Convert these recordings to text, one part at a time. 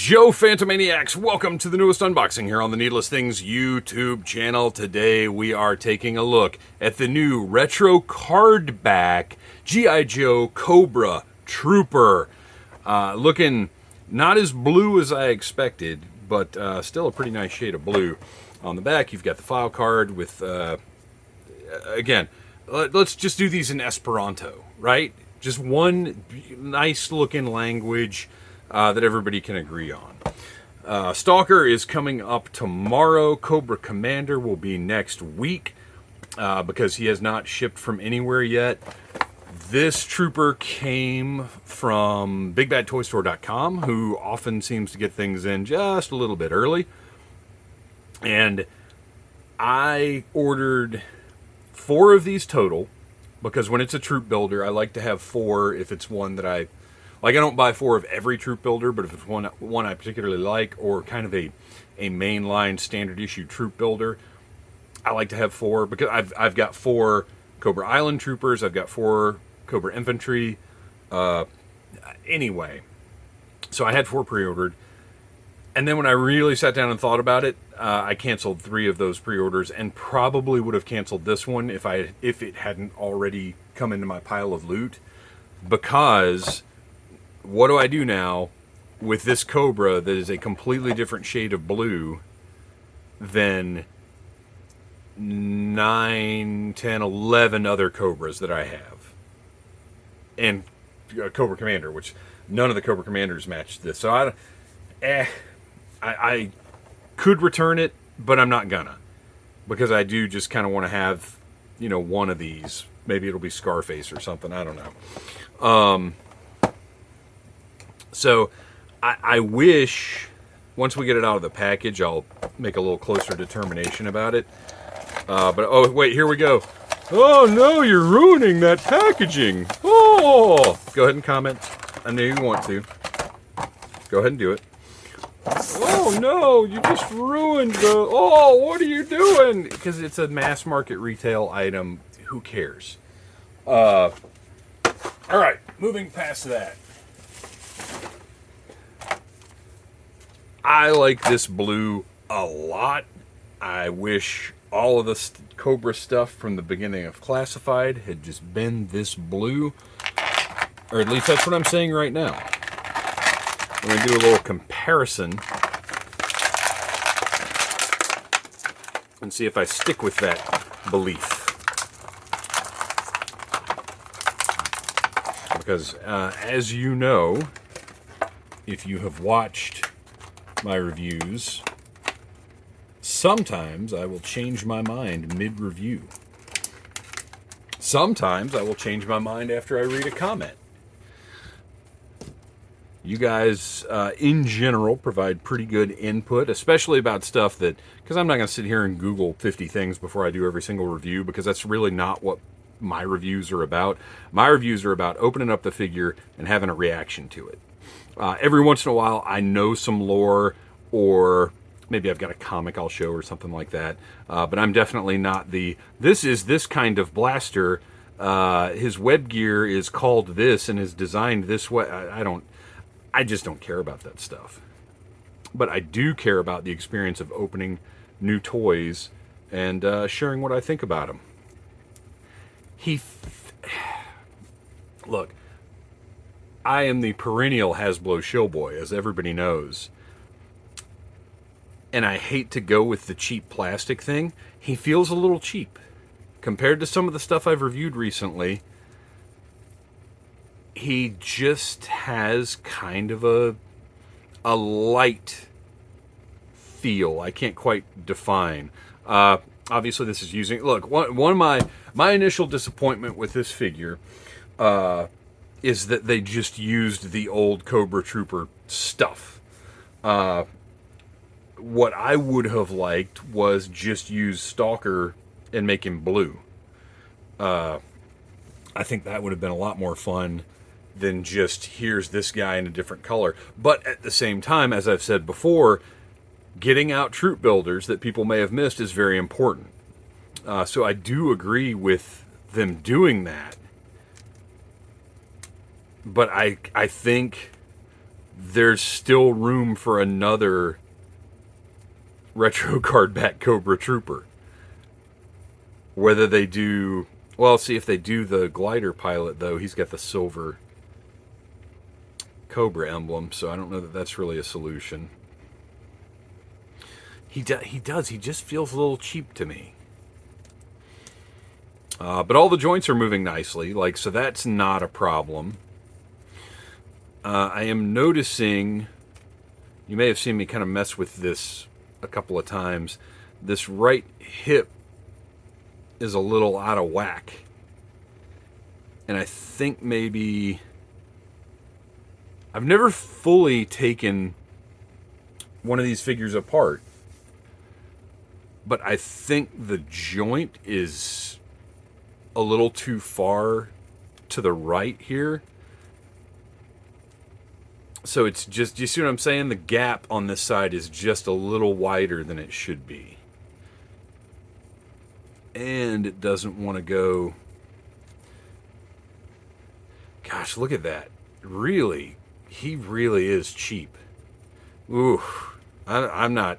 Joe Phantomaniacs, welcome to the newest unboxing here on the Needless Things YouTube channel. Today we are taking a look at the new retro cardback G.I. Joe Cobra Trooper. Looking not as blue as I expected, but still a pretty nice shade of blue. On the back you've got the file card with, again, let's just do these in Esperanto, right? Just one nice looking language that everybody can agree on. Stalker is coming up tomorrow. Cobra Commander will be next week because he has not shipped from anywhere yet. This trooper came from BigBadToyStore.com, who often seems to get things in just a little bit early. And I ordered 4 of these total because when it's a troop builder, I like to have 4 if it's one that I don't buy 4 of every troop builder, but if it's one I particularly like, or kind of a mainline standard issue troop builder, I like to have 4 because I've got 4 Cobra Island troopers, I've got 4 Cobra Infantry. Anyway, so I had 4 pre-ordered, and then when I really sat down and thought about it, I canceled 3 of those pre-orders, and probably would have canceled this one if it hadn't already come into my pile of loot, because what do I do now with this Cobra that is a completely different shade of blue than 9, 10, 11 other Cobras that I have? And Cobra Commander, which none of the Cobra Commanders match this. So I could return it, but I'm not gonna. Because I do just kind of want to have, one of these. Maybe it'll be Scarface or something. I don't know. So I wish, once we get it out of the package, I'll make a little closer determination about it. But, oh, wait, here we go. Oh, no, you're ruining that packaging. Oh! Go ahead and comment. I know you want to. Go ahead and do it. Oh, no, you just ruined the... Oh, what are you doing? Because it's a mass market retail item. Who cares? All right, moving past that. I like this blue a lot. I wish all of the Cobra stuff from the beginning of Classified had just been this blue. Or at least that's what I'm saying right now. I'm going to do a little comparison and see if I stick with that belief. Because as you know, if you have watched my reviews, sometimes I will change my mind mid-review. Sometimes I will change my mind after I read a comment. You guys, in general, provide pretty good input, especially about stuff that, because I'm not going to sit here and Google 50 things before I do every single review, because that's really not what my reviews are about. My reviews are about opening up the figure and having a reaction to it. Every once in a while, I know some lore, or maybe I've got a comic I'll show or something like that. But I'm definitely not this is this kind of blaster. His web gear is called this and is designed this way. I just don't care about that stuff. But I do care about the experience of opening new toys and sharing what I think about them. Look, I am the perennial Hasbro showboy, as everybody knows. And I hate to go with the cheap plastic thing. He feels a little cheap. Compared to some of the stuff I've reviewed recently, he just has kind of a light feel. I can't quite define. Obviously, this is using... Look, one of my initial disappointment with this figure is that they just used the old Cobra Trooper stuff. What I would have liked was just use Stalker and make him blue. I think that would have been a lot more fun than just, here's this guy in a different color. But at the same time, as I've said before, getting out troop builders that people may have missed is very important. So I do agree with them doing that. But I think there's still room for another retro Cardback Cobra Trooper. Whether they do... Well, see, if they do the glider pilot, though, he's got the silver Cobra emblem, so I don't know that that's really a solution. He does. He just feels a little cheap to me. But all the joints are moving nicely, so that's not a problem. I am noticing, you may have seen me kind of mess with this a couple of times, this right hip is a little out of whack. And I think maybe... I've never fully taken one of these figures apart, but I think the joint is a little too far to the right here. So it's just, you see what I'm saying? The gap on this side is just a little wider than it should be. And it doesn't want to go... Gosh, look at that. Really, he really is cheap. Ooh, I'm not...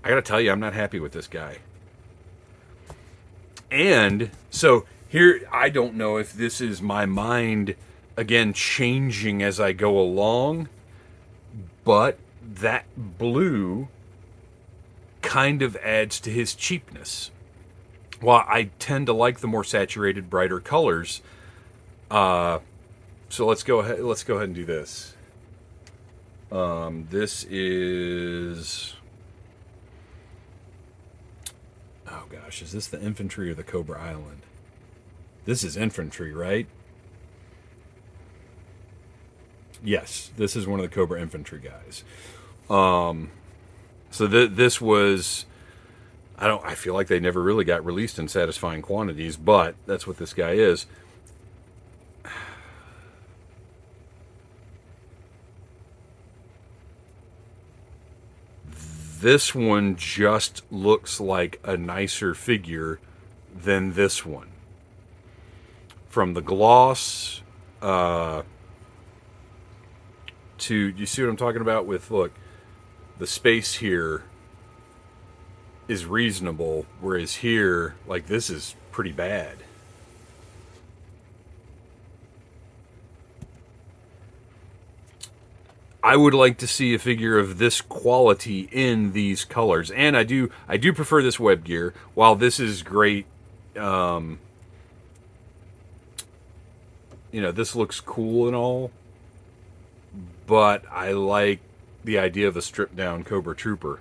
I gotta tell you, I'm not happy with this guy. And so here, I don't know if this is my mind, again, changing as I go along, but that blue kind of adds to his cheapness. While I tend to like the more saturated, brighter colors, so let's go ahead and do this. This is... Oh gosh, is this the infantry or the Cobra Island? This is infantry, right? Yes, this is one of the Cobra infantry guys. So this was... I feel like they never really got released in satisfying quantities, but that's what this guy is. This one just looks like a nicer figure than this one. From the gloss to, you see what I'm talking about with, look, the space here is reasonable, whereas here, like, this is pretty bad. I would like to see a figure of this quality in these colors, and I do prefer this web gear. While this is great, you know, this looks cool and all, but I like the idea of a stripped down Cobra Trooper.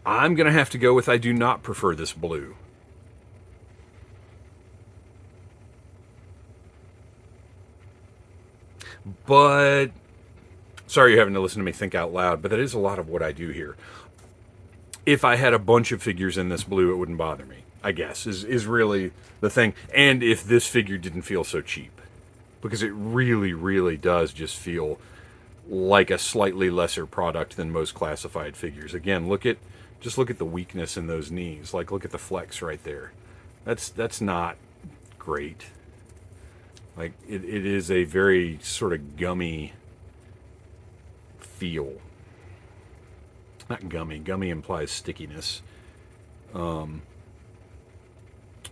I'm gonna have to go with I do not prefer this blue. But, sorry you're having to listen to me think out loud, but that is a lot of what I do here. If I had a bunch of figures in this blue, it wouldn't bother me, I guess, is really the thing. And if this figure didn't feel so cheap. Because it really, really does just feel like a slightly lesser product than most classified figures. Again, just look at the weakness in those knees. Like, look at the flex right there. That's not great. Like, it is a very sort of gummy feel. Not gummy. Gummy implies stickiness. It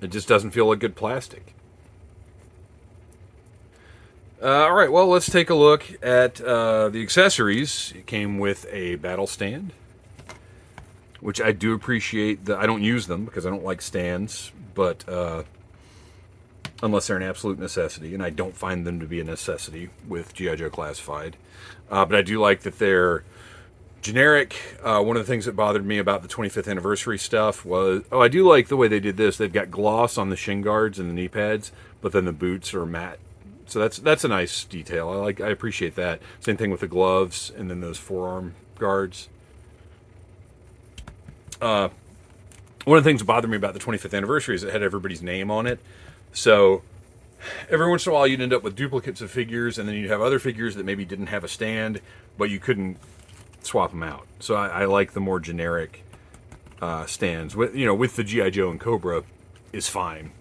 just doesn't feel like good plastic. All right, well, let's take a look at the accessories. It came with a battle stand, which I do appreciate. I don't use them because I don't like stands, but... unless they're an absolute necessity, and I don't find them to be a necessity with G.I. Joe Classified. But I do like that they're generic. One of the things that bothered me about the 25th anniversary stuff was... Oh, I do like the way they did this. They've got gloss on the shin guards and the knee pads, but then the boots are matte. So that's a nice detail. I appreciate that. Same thing with the gloves and then those forearm guards. One of the things that bothered me about the 25th anniversary is it had everybody's name on it. So every once in a while you'd end up with duplicates of figures, and then you'd have other figures that maybe didn't have a stand, but you couldn't swap them out. So I like the more generic stands. With the G.I. Joe and Cobra is fine.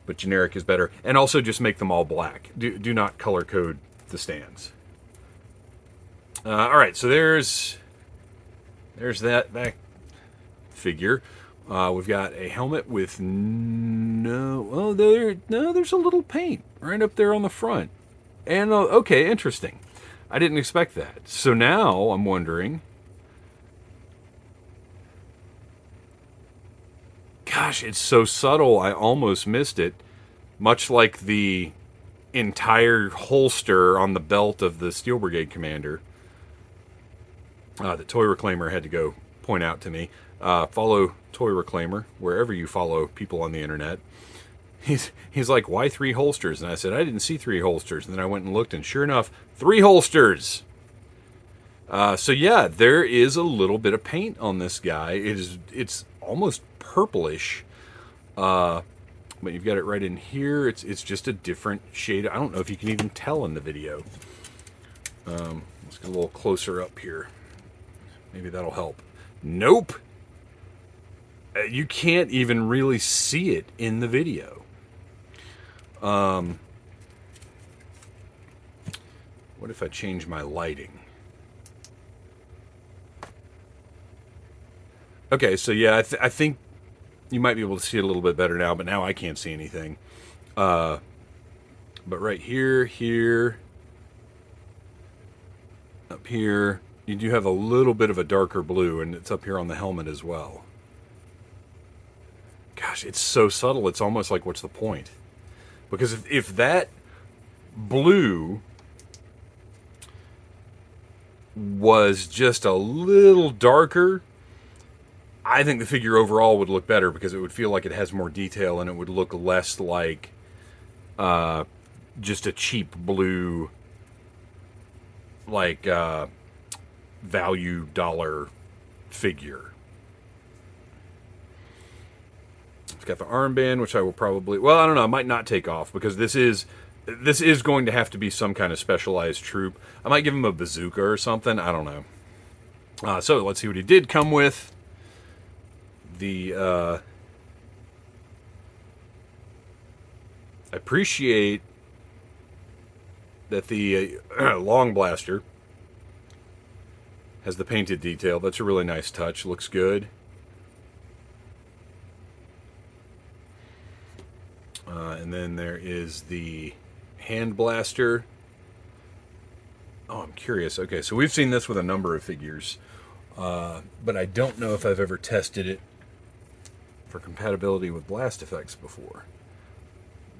but generic is better. And also just make them all black. Do not color code the stands. All right, so there's that figure. We've got a helmet with there's a little paint right up there on the front. And okay, interesting. I didn't expect that. So now I'm wondering, gosh, it's so subtle, I almost missed it. Much like the entire holster on the belt of the Steel Brigade commander. The Toy Reclaimer had to go point out to me. Follow Toy Reclaimer wherever you follow people on the internet. He's like, why 3 holsters? And I said, I didn't see 3 holsters. And then I went and looked, and sure enough, 3 holsters. So yeah, there is a little bit of paint on this guy. It's almost purplish, but you've got it right in here. It's just a different shade. I don't know if you can even tell in the video. Let's get a little closer up here. Maybe that'll help. Nope. You can't even really see it in the video. What if I change my lighting? Okay, so yeah, I think you might be able to see it a little bit better now, but now I can't see anything. But right here, up here, you do have a little bit of a darker blue, and it's up here on the helmet as well. Gosh, it's so subtle, it's almost like, what's the point? Because if that blue was just a little darker, I think the figure overall would look better, because it would feel like it has more detail, and it would look less like just a cheap blue, like value dollar figure. It's got the armband, which I will probably, well, I don't know, I might not take off, because this is going to have to be some kind of specialized troop. I might give him a bazooka or something, I don't know. So let's see what he did come with. I appreciate that the long blaster has the painted detail. That's a really nice touch. Looks good. And then there is the hand blaster. Oh, I'm curious. Okay, so we've seen this with a number of figures, but I don't know if I've ever tested it for compatibility with blast effects before,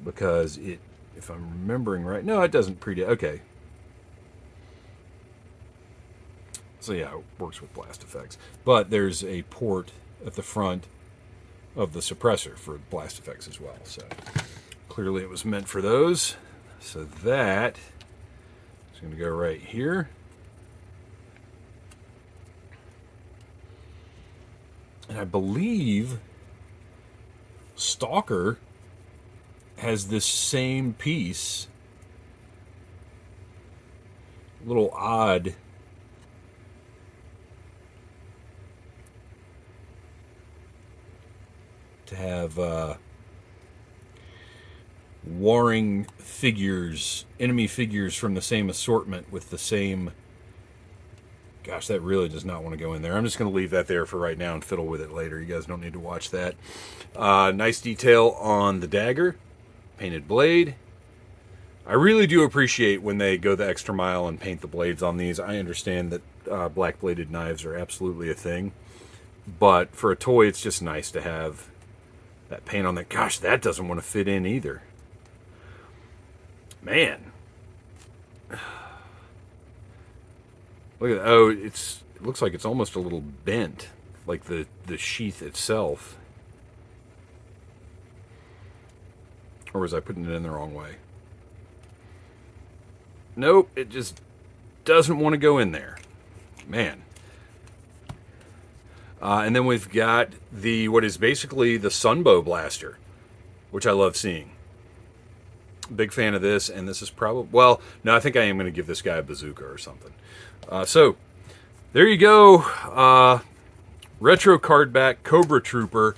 because it, if I'm remembering right, no, it doesn't predate. Okay. So yeah, it works with blast effects. But there's a port at the front of the suppressor for blast effects as well. So clearly it was meant for those. So that is going to go right here. And I believe Stalker has this same piece. A little odd. To have warring figures, enemy figures from the same assortment with the same... Gosh, that really does not want to go in there. I'm just going to leave that there for right now and fiddle with it later. You guys don't need to watch that. Nice detail on the dagger. Painted blade. I really do appreciate when they go the extra mile and paint the blades on these. I understand that black bladed knives are absolutely a thing. But for a toy, it's just nice to have that paint on that. Gosh, that doesn't want to fit in either. Man. Look at that. Oh, it looks like it's almost a little bent, like the sheath itself. Or was I putting it in the wrong way? Nope, it just doesn't want to go in there. Man. And then we've got what is basically the Sunbow blaster, which I love seeing. Big fan of this, and this is probably... Well, no, I think I am going to give this guy a bazooka or something. So, there you go. Retro Cardback Cobra Trooper.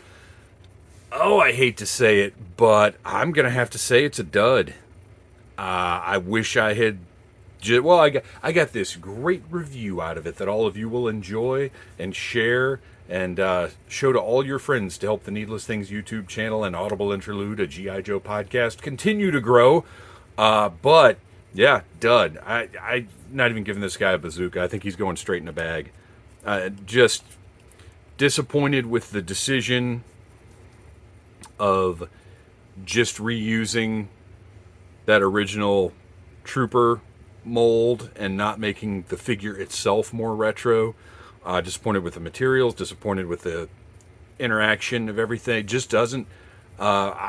Oh, I hate to say it, but I'm going to have to say it's a dud. I wish I had... Well, I got this great review out of it that all of you will enjoy and share and show to all your friends to help the Needless Things YouTube channel and Audible Interlude, a G.I. Joe podcast, continue to grow. But, yeah, dud. I'm not even giving this guy a bazooka. I think he's going straight in the bag. Just disappointed with the decision of just reusing that original Trooper mold and not making the figure itself more retro. Disappointed with the materials, disappointed with the interaction of everything. It just doesn't...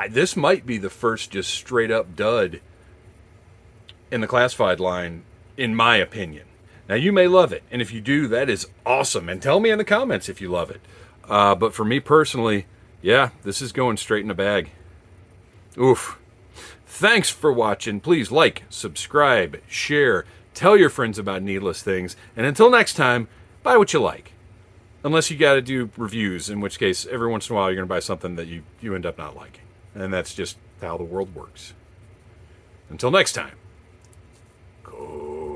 this might be the first just straight up dud in the classified line, in my opinion. Now, you may love it, and if you do, that is awesome. And tell me in the comments if you love it. But for me personally, yeah, this is going straight in the bag. Oof. Thanks for watching. Please like, subscribe, share, tell your friends about Needless Things, and until next time, buy what you like. Unless you got to do reviews, in which case, every once in a while, you're going to buy something that you end up not liking. And that's just how the world works. Until next time. Cobra.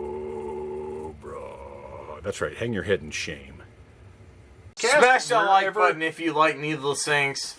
That's right, hang your head in shame. Smash that like button if you like Needless Things.